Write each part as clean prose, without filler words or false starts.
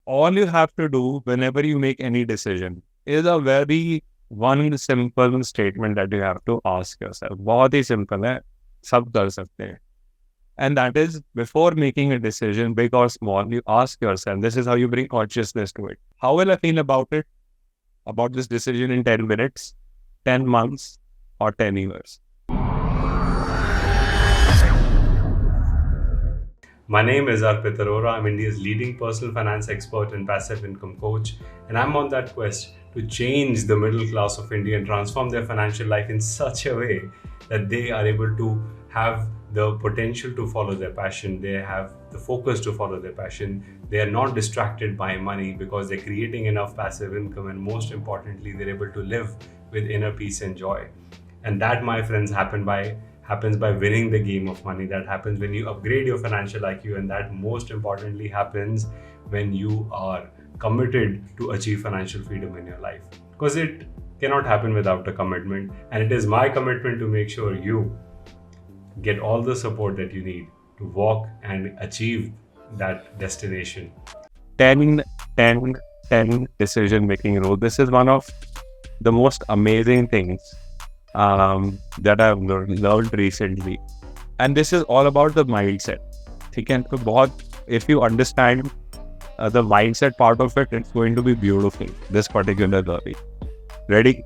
all you have to do whenever you make any decision is a very one simple statement that you have to ask yourself. बहुत ही simple है, सब कर सकते हैं. And that is, before making a decision, big or small, you ask yourself, this is how you bring consciousness to it. How will I feel about this decision in 10 minutes, 10 months, or 10 years? My name is Arpit Arora. I'm India's leading personal finance expert and passive income coach, and I'm on that quest to change the middle class of India and transform their financial life in such a way that they are able to have the potential to follow their passion. They have the focus to follow their passion. They are not distracted by money because they're creating enough passive income, and most importantly, they're able to live with inner peace and joy. And that, my friends, happens by winning the game of money. That happens when you upgrade your financial IQ, and that most importantly happens when you are committed to achieve financial freedom in your life, because it cannot happen without a commitment. And it is my commitment to make sure you get all the support that you need to walk and achieve that destination. 10, 10, 10 decision making rule. This is one of the most amazing things that I've learned recently. And this is all about the mindset. If you understand the mindset part of it, it's going to be beautiful, this particular learning. Ready?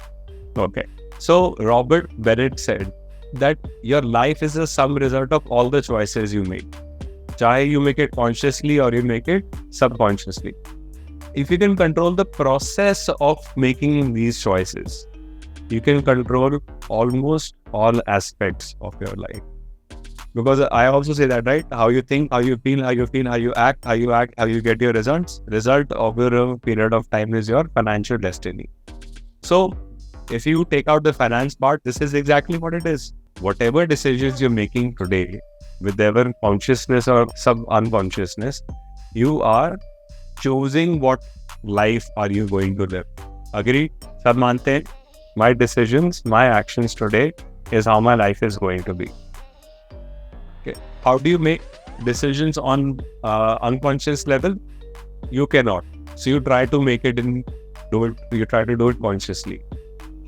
Okay. So Robert Bennett said that your life is a sum result of all the choices you make. Chahe you make it consciously or you make it subconsciously. If you can control the process of making these choices, you can control almost all aspects of your life. Because I also say that, right? How you think, how you feel, how you act, how you get your results. Result over a period of time is your financial destiny. So if you take out the finance part, this is exactly what it is. Whatever decisions you're making today, with whatever consciousness or sub-unconsciousness, you are choosing what life are you going to live. Agree? Sab mante hain? My decisions, my actions today is how my life is going to be. Okay. How do you make decisions on unconscious level? You cannot. So you try to make it you try to do it consciously.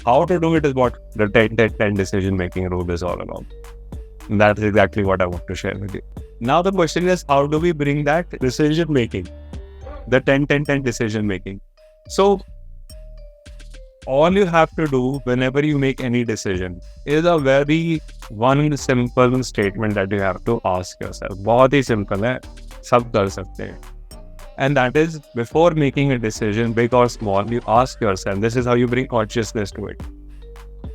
How to do it is what the 10-10-10 decision making rule is all about. And that's exactly what I want to share with you. Now the question is, how do we bring that decision making? The 10-10-10 decision making. So all you have to do whenever you make any decision is a very one simple statement that you have to ask yourself. बहुत ही simple है, सब कर सकते हैं. And that is, before making a decision, big or small, you ask yourself, this is how you bring consciousness to it.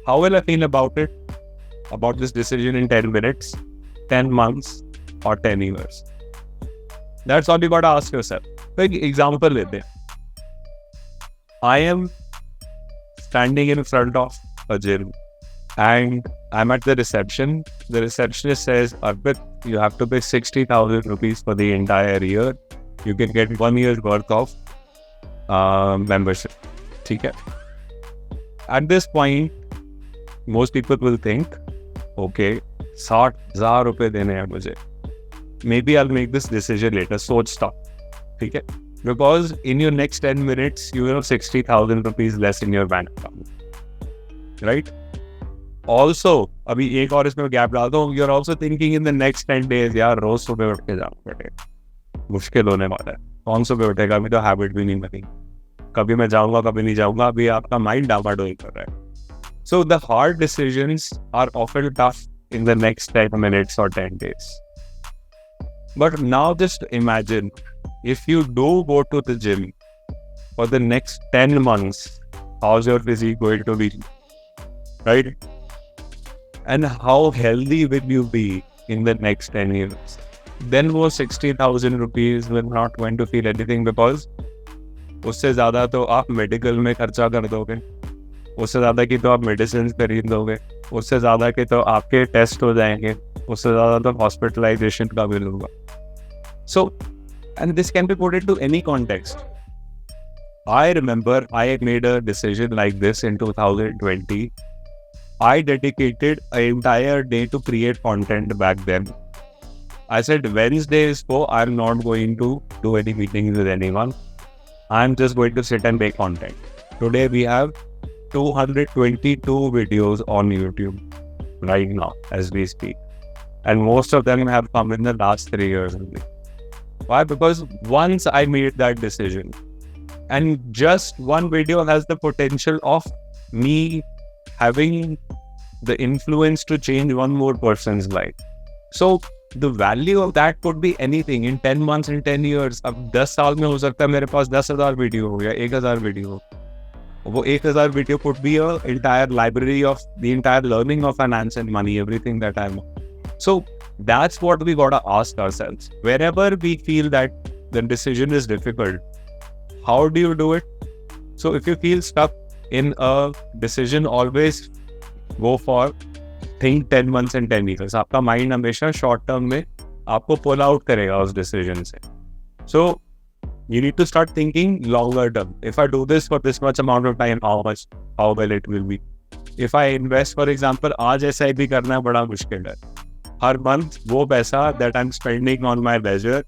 How will I feel about this decision in 10 minutes, 10 months, or 10 years? That's all you got to ask yourself. Big example lete hain. I am standing in front of a gym and I'm at the reception. The receptionist says, Arpit, you have to pay 60,000 rupees for the entire year. You can get 1 year's worth of membership. Okay? At this point, most people will think, okay, 60,000 rupees dene hai mujhe. Maybe I'll make this decision later. Soch stop. Okay? Because in your next 10 minutes, you will have 60,000 rupees less in your bank account. Right? Also, abhi ek aur isme gap डाल दूं, you're also thinking in the next 10 days, यार रोज सुबह उठ के जाना पड़ेगा. मुश्किल होने वाला है. कौन सुबह उठेगा? अभी तो हैबिट भी नहीं बनी. कभी मैं जाऊंगा, कभी नहीं जाऊंगा. अभी आपका माइंड डामाडोल कर रहा है. So the hard decisions are often tough in the next 10 minutes or 10 days. But now just imagine, if you do go to the gym for the next 10 months, how's your physique going to be? Right? And how healthy will you be in the next 10 years? Then वो 60,000 rupees will not going to feel anything, because उससे ज़्यादा तो आप medical में खर्चा कर दोगे, उससे ज़्यादा की तो आप मेडिसिन खरीद दोगे, उससे ज़्यादा के तो आपके टेस्ट हो जाएंगे, उससे ज़्यादा तो हॉस्पिटलाइजेशन का बिल होगा. So, and this can be put into any context. I remember I made a decision like this in 2020. I dedicated an entire day to create content back then. I said Wednesdays, I'm not going to do any meetings with anyone. I'm just going to sit and make content. Today we have 222 videos on YouTube right now as we speak. And most of them have come in the last 3 years only. Why? Because once I made that decision, and just one video has the potential of me having the influence to change one more person's life. So the value of that could be anything in 10 months, in 10 years. अब 10 साल में हो सकता है मेरे पास 10,000 video हो या 1,000 video हो. वो 1,000 video could be a entire library of the entire learning of finance and money, everything that I know. So that's what we gotta ask ourselves. Wherever we feel that the decision is difficult, how do you do it? So if you feel stuck in a decision, always go for think 10 months and 10 years. आपका mind हमेशा short term में आपको pull out करेगा उस decision से. So you need to start thinking longer term. If I do this for this much amount of time, how well it will be. If I invest, for example, आज SIP करना बड़ा मुश्किल है. हर month वो पैसा that I'm spending on my leisure,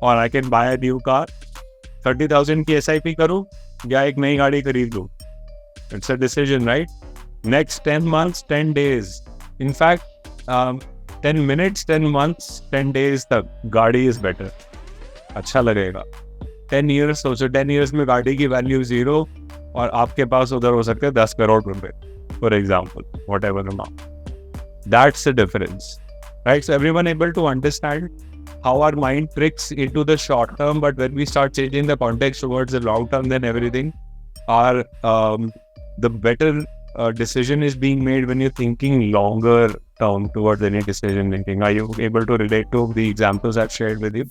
or I can buy a new car, 30,000 की SIP करूँ या एक नई गाड़ी खरीद लूँ. It's a decision, right? Next 10 months, 10 days. In fact, 10 minutes, 10 months, 10 days तक गाड़ी is better. अच्छा लगेगा. 10 years सोचो, 10 years में गाड़ी की वैल्यू 0 और आपके पास उधर हो सकते हैं 10 करोड़ रुपए, for example, whatever amount. That's the difference, right? So everyone able to understand how our mind tricks into the short term, but when we start changing the context towards the long term, then everything, our the better decision is being made when you're thinking longer term towards any decision making. Are you able to relate to the examples I've shared with you?